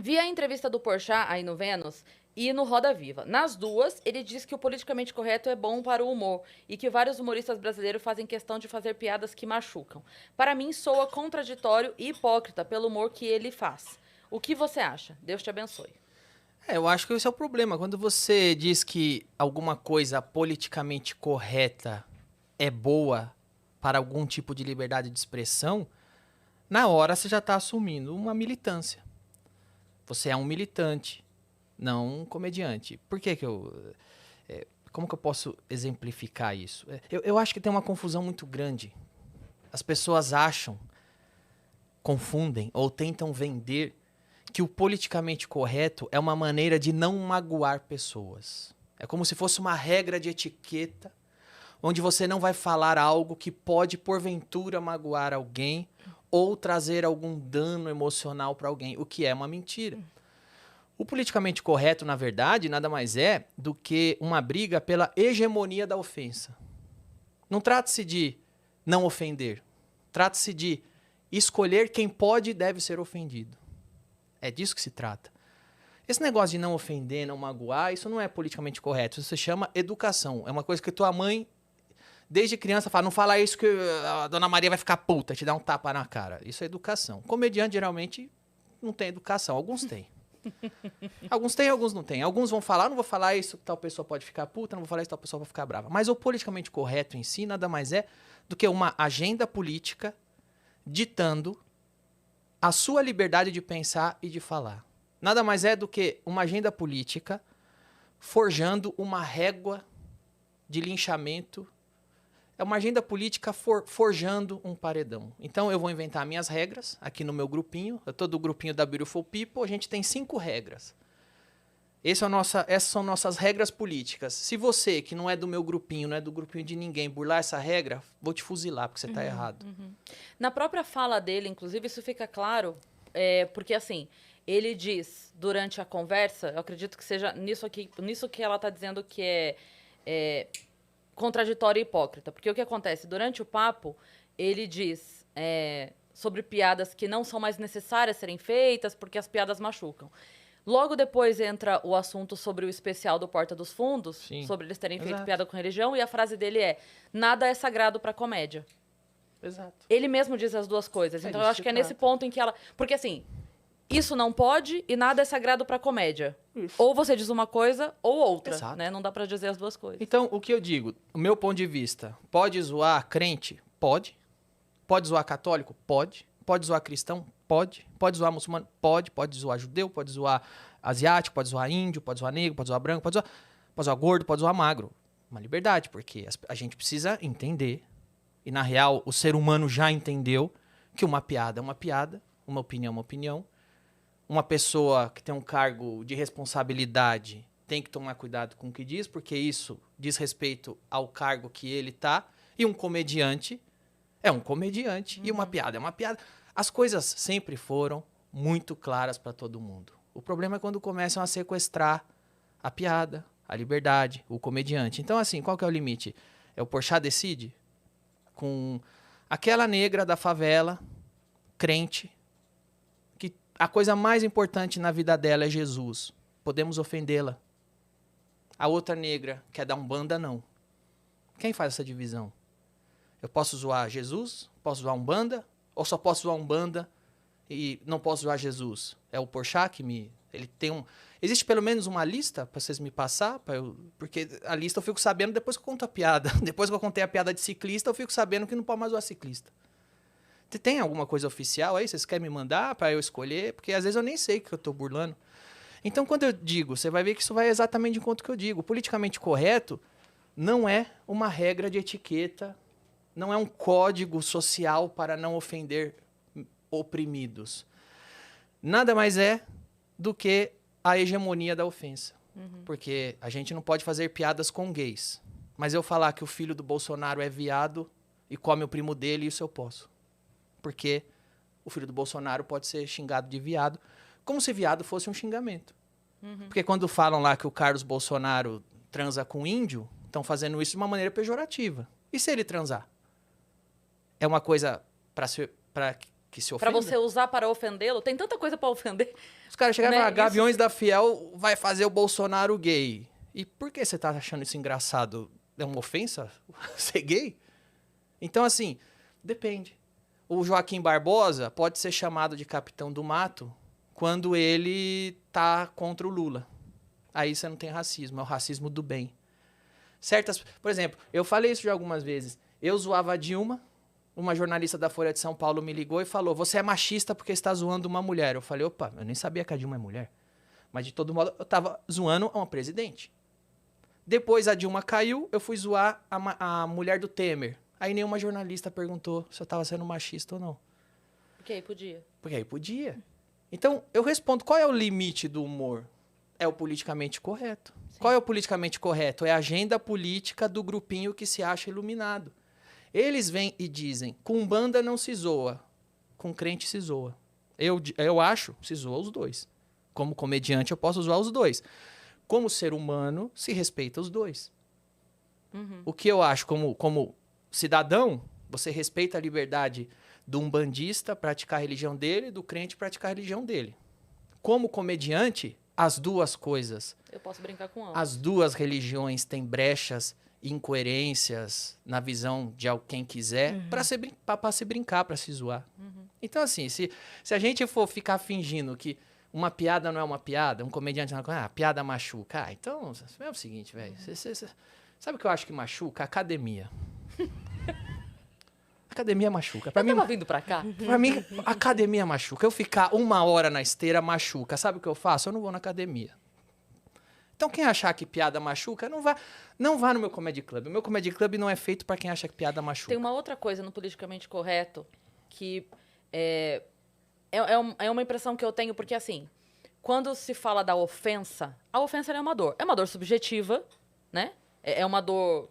Vi a entrevista do Porchat aí no Vênus e no Roda Viva. Nas duas, ele diz que o politicamente correto é bom para o humor e que vários humoristas brasileiros fazem questão de fazer piadas que machucam. Para mim, soa contraditório e hipócrita pelo humor que ele faz. O que você acha? Deus te abençoe. Eu acho que esse é o problema. Quando você diz que alguma coisa politicamente correta é boa para algum tipo de liberdade de expressão, na hora você já está assumindo uma militância. Você é um militante, não um comediante. Por que que eu... como que eu posso exemplificar isso? Eu acho que tem uma confusão muito grande. As pessoas acham, confundem ou tentam vender que o politicamente correto é uma maneira de não magoar pessoas. É como se fosse uma regra de etiqueta, onde você não vai falar algo que pode, porventura, magoar alguém ou trazer algum dano emocional para alguém, o que é uma mentira. O politicamente correto, na verdade, nada mais é do que uma briga pela hegemonia da ofensa. Não trata-se de não ofender, trata-se de escolher quem pode e deve ser ofendido. É disso que se trata. Esse negócio de não ofender, não magoar, isso não é politicamente correto. Isso se chama educação. É uma coisa que tua mãe, desde criança, fala, não fala isso que a dona Maria vai ficar puta, te dá um tapa na cara. Isso é educação. Comediante, geralmente, não tem educação. Alguns têm. Alguns têm, alguns não têm. Alguns vão falar, não vou falar isso, tal pessoa pode ficar puta, não vou falar isso, tal pessoa pode ficar brava. Mas o politicamente correto em si nada mais é do que uma agenda política ditando a sua liberdade de pensar e de falar. Nada mais é do que uma agenda política forjando uma régua de linchamento. É uma agenda política forjando um paredão. Então eu vou inventar minhas regras aqui no meu grupinho. Eu tô do grupinho da Beautiful People, a gente tem 5 regras. Essas são nossas regras políticas. Se você, que não é do meu grupinho, não é do grupinho de ninguém, burlar essa regra, vou te fuzilar, porque você tá errado. Na própria fala dele, inclusive, isso fica claro, porque assim, ele diz durante a conversa, eu acredito que seja nisso aqui, nisso que ela está dizendo que é contraditório e hipócrita. Porque o que acontece? Durante o papo, ele diz sobre piadas que não são mais necessárias serem feitas porque as piadas machucam. Logo depois entra o assunto sobre o especial do Porta dos Fundos, Sim, sobre eles terem feito exato. piada com religião, e a frase dele é: nada é sagrado pra comédia. Exato. Ele mesmo diz as duas coisas. Então eu disso acho se que é nesse trata. ponto em que ela. Porque assim, isso não pode e nada é sagrado pra comédia. Isso. Ou você diz uma coisa ou outra, Exato. né? Não dá pra dizer as duas coisas. Então, o que eu digo, o meu ponto de vista, pode zoar crente? Pode. Pode zoar católico? Pode. Pode zoar cristão? Pode. Pode zoar muçulmano? Pode. Pode zoar judeu? Pode zoar asiático? Pode zoar índio? Pode zoar negro? Pode zoar branco? Pode zoar gordo? Pode zoar magro. Uma liberdade, porque a gente precisa entender, e na real o ser humano já entendeu, que uma piada é uma piada, uma opinião é uma opinião. Uma pessoa que tem um cargo de responsabilidade tem que tomar cuidado com o que diz, porque isso diz respeito ao cargo que ele tá. E um comediante é um comediante e uma piada é uma piada. As coisas sempre foram muito claras para todo mundo. O problema é quando começam a sequestrar a piada, a liberdade, o comediante. Então, assim, qual que é o limite? É o Porchat decide? Com aquela negra da favela, crente, que a coisa mais importante na vida dela é Jesus. Podemos ofendê-la. A outra negra, que é da Umbanda, não. Quem faz essa divisão? Eu posso zoar Jesus? Posso zoar Umbanda? Ou só posso zoar Umbanda e não posso zoar Jesus? É o Porchat que me... Ele tem um... Existe pelo menos uma lista para vocês me passar? Porque a lista eu fico sabendo depois que eu conto a piada. Depois que eu contei a piada de ciclista, eu fico sabendo que não pode mais zoar ciclista. Tem alguma coisa oficial aí? Vocês querem me mandar para eu escolher? Porque às vezes eu nem sei que eu tô burlando. Então, quando eu digo, você vai ver que isso vai exatamente de encontro que eu digo. O politicamente correto não é uma regra de etiqueta, não é um código social para não ofender oprimidos. Nada mais é do que a hegemonia da ofensa. Porque a gente não pode fazer piadas com gays. Mas eu falar que o filho do Bolsonaro é viado e come o primo dele, isso eu posso. Porque o filho do Bolsonaro pode ser xingado de viado, como se viado fosse um xingamento. Porque quando falam lá que o Carlos Bolsonaro transa com índio, estão fazendo isso de uma maneira pejorativa. E se ele transar? É uma coisa para que se Pra ofenda. você usar para ofendê-lo, tem tanta coisa pra ofender. Os caras chegaram e Né? falaram, Gaviões da Fiel vai fazer o Bolsonaro gay. E por que você tá achando isso engraçado? É uma ofensa ser gay? Então, assim, depende. O Joaquim Barbosa pode ser chamado de capitão do mato quando ele tá contra o Lula. Aí você não tem racismo, é o racismo do bem. Por exemplo, eu falei isso já algumas vezes. Eu zoava a Dilma, uma jornalista da Folha de São Paulo me ligou e falou, você é machista porque está zoando uma mulher. Eu falei, opa, eu nem sabia que a Dilma é mulher. Mas de todo modo, eu tava zoando uma presidente. Depois a Dilma caiu, eu fui zoar a mulher do Temer. Aí nenhuma jornalista perguntou se eu tava sendo machista ou não. Porque aí podia. Porque aí podia. Então, eu respondo, qual é o limite do humor? É o politicamente correto. Sim. Qual é o politicamente correto? É a agenda política do grupinho que se acha iluminado. Eles vêm e dizem, com Umbanda não se zoa, com crente se zoa. Eu acho, se zoa os dois. Como comediante, eu posso zoar os dois. Como ser humano, se respeita os dois. Uhum. O que eu acho, como cidadão, você respeita a liberdade do umbandista praticar a religião dele, do crente praticar a religião dele. Como comediante, as duas coisas. Eu posso brincar com ambos. As duas religiões têm brechas, incoerências na visão de quem quiser para se brincar, para se zoar. Uhum. Então, assim, se a gente for ficar fingindo que uma piada não é uma piada, um comediante não é piada machuca. Então, é o seguinte, velho. Sabe o que eu acho que machuca? Academia. Academia machuca. Eu tava vindo pra cá. Pra mim, academia machuca. Eu ficar 1 hora na esteira machuca. Sabe o que eu faço? Eu não vou na academia. Então, quem achar que piada machuca, não vá no meu Comedy Club. O meu Comedy Club não é feito pra quem acha que piada machuca. Tem uma outra coisa no politicamente correto que é uma impressão que eu tenho, porque assim, quando se fala da ofensa, a ofensa é uma dor. É uma dor subjetiva, né? É uma dor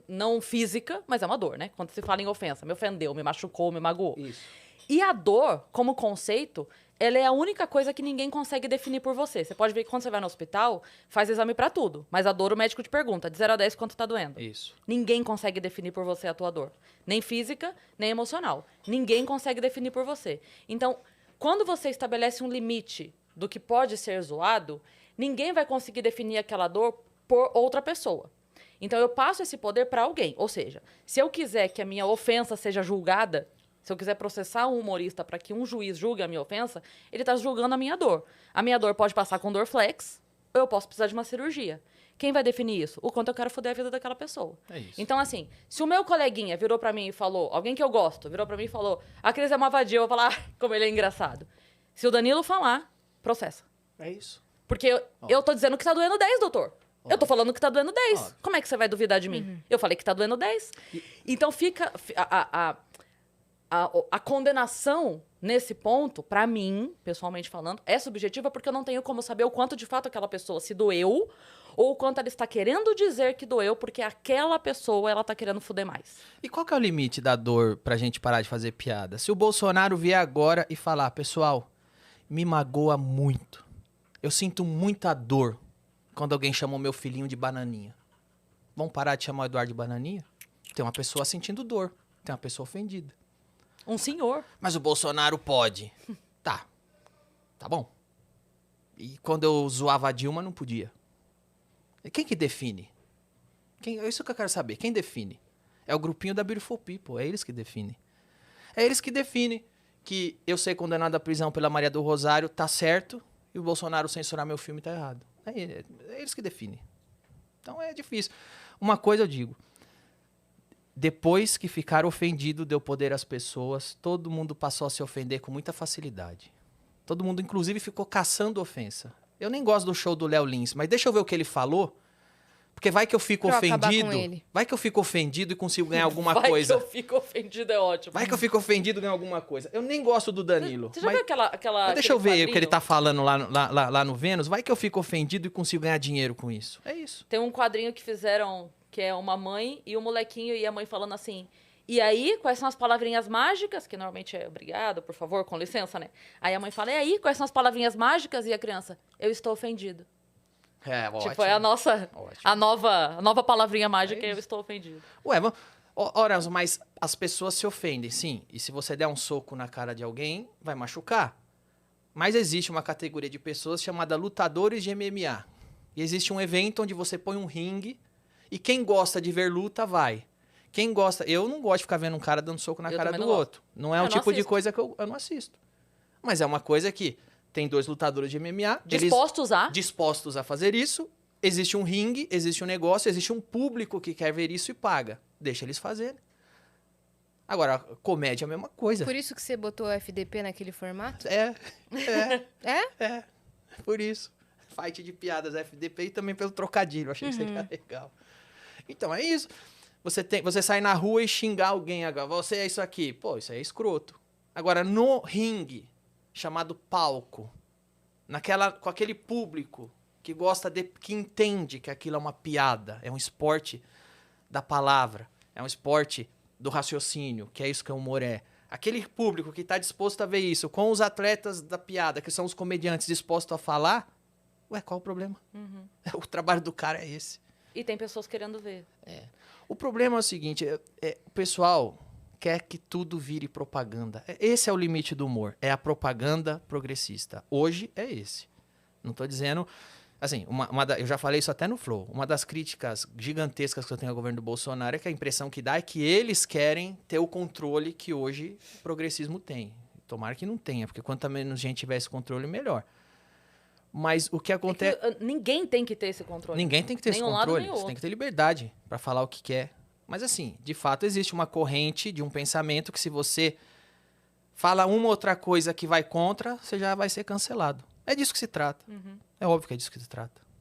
não física, mas é uma dor, né? Quando se fala em ofensa, me ofendeu, me machucou, me magoou. Isso. E a dor, como conceito, ela é a única coisa que ninguém consegue definir por você. Você pode ver que quando você vai no hospital, faz exame pra tudo. Mas a dor, o médico te pergunta, de 0 a 10, quanto tá doendo? Isso. Ninguém consegue definir por você a tua dor. Nem física, nem emocional. Ninguém consegue definir por você. Então, quando você estabelece um limite do que pode ser zoado, ninguém vai conseguir definir aquela dor por outra pessoa. Então, eu passo esse poder para alguém. Ou seja, se eu quiser que a minha ofensa seja julgada, se eu quiser processar um humorista para que um juiz julgue a minha ofensa, ele está julgando a minha dor. A minha dor pode passar com Dorflex, ou eu posso precisar de uma cirurgia. Quem vai definir isso? O quanto eu quero foder a vida daquela pessoa. É isso. Então, assim, se o meu coleguinha virou pra mim e falou, alguém que eu gosto, virou pra mim e falou, a Cris é uma vadia, eu vou falar, como ele é engraçado. Se o Danilo falar, processa. É isso. Porque eu tô dizendo que tá doendo 10, doutor. Eu tô falando que tá doendo 10. Óbvio. Como é que você vai duvidar de mim? Eu falei que tá doendo 10. Então fica... A condenação nesse ponto, pra mim, pessoalmente falando, é subjetiva porque eu não tenho como saber o quanto de fato aquela pessoa se doeu ou o quanto ela está querendo dizer que doeu porque aquela pessoa ela tá querendo fuder mais. E qual que é o limite da dor pra gente parar de fazer piada? Se o Bolsonaro vier agora e falar, pessoal, me magoa muito. Eu sinto muita dor quando alguém chamou meu filhinho de bananinha. Vamos parar de chamar o Eduardo de bananinha? Tem uma pessoa sentindo dor, tem uma pessoa ofendida. Um senhor. Mas o Bolsonaro pode. Tá bom. E quando eu zoava a Dilma, não podia. E quem que define? É isso que eu quero saber. Quem define? É o grupinho da Beautiful People. É eles que definem. É eles que definem que eu ser condenado à prisão pela Maria do Rosário tá certo e o Bolsonaro censurar meu filme tá errado. É eles que definem. Então é difícil. Uma coisa eu digo. Depois que ficar ofendido deu poder às pessoas, todo mundo passou a se ofender com muita facilidade. Todo mundo, inclusive, ficou caçando ofensa. Eu nem gosto do show do Léo Lins, mas deixa eu ver o que ele falou, porque vai que eu fico ofendido. Vai que eu fico ofendido e consigo ganhar alguma coisa. Vai que eu fico ofendido é ótimo. Vai que eu fico ofendido e ganho alguma coisa. Eu nem gosto do Danilo. Você já viu aquela deixa eu ver quadrinho? o que ele tá falando lá no Vênus. Vai que eu fico ofendido e consigo ganhar dinheiro com isso. É isso. Tem um quadrinho que fizeram... que é uma mãe e um molequinho, e a mãe falando assim, e aí, quais são as palavrinhas mágicas? Que normalmente é obrigado, por favor, com licença, né? Aí a mãe fala, e aí, quais são as palavrinhas mágicas? E a criança, eu estou ofendido. É, ótimo. Tipo, é a nova palavrinha mágica, eu estou ofendido. Ué, Ora, mas as pessoas se ofendem, sim. E se você der um soco na cara de alguém, vai machucar. Mas existe uma categoria de pessoas chamada lutadores de MMA. E existe um evento onde você põe um ringue e quem gosta de ver luta, vai. Quem gosta... Eu não gosto de ficar vendo um cara dando soco na cara do outro. Não é um tipo de coisa que eu não assisto. Mas é uma coisa que tem 2 lutadores de MMA... Dispostos a fazer isso. Existe um ringue, existe um negócio, existe um público que quer ver isso e paga. Deixa eles fazerem. Agora, comédia é a mesma coisa. Por isso que você botou o FDP naquele formato? É. É? Por isso. Fight de piadas FDP e também pelo trocadilho. Achei que seria legal. Então, é isso. Você sai na rua e xingar alguém agora. Você é isso aqui. Pô, isso aí é escroto. Agora, no ringue, chamado palco, com aquele público que que entende que aquilo é uma piada, é um esporte da palavra, é um esporte do raciocínio, que é isso que o humor é. Aquele público que está disposto a ver isso, com os atletas da piada, que são os comediantes dispostos a falar, ué, qual o problema? O trabalho do cara é esse. E tem pessoas querendo ver. O problema é o seguinte, o pessoal quer que tudo vire propaganda. Esse é o limite do humor, é a propaganda progressista. Hoje é esse. Não estou dizendo... Assim, eu já falei isso até no Flow. Uma das críticas gigantescas que eu tenho ao governo do Bolsonaro é que a impressão que dá é que eles querem ter o controle que hoje o progressismo tem. Tomara que não tenha, porque quanto menos gente tiver esse controle, melhor. Mas o que acontece... Ninguém tem que ter esse controle. Ninguém tem que ter esse controle. Você tem que ter liberdade para falar o que quer. Mas assim, de fato, existe uma corrente de um pensamento que se você fala uma outra coisa que vai contra, você já vai ser cancelado. É disso que se trata. É óbvio que é disso que se trata.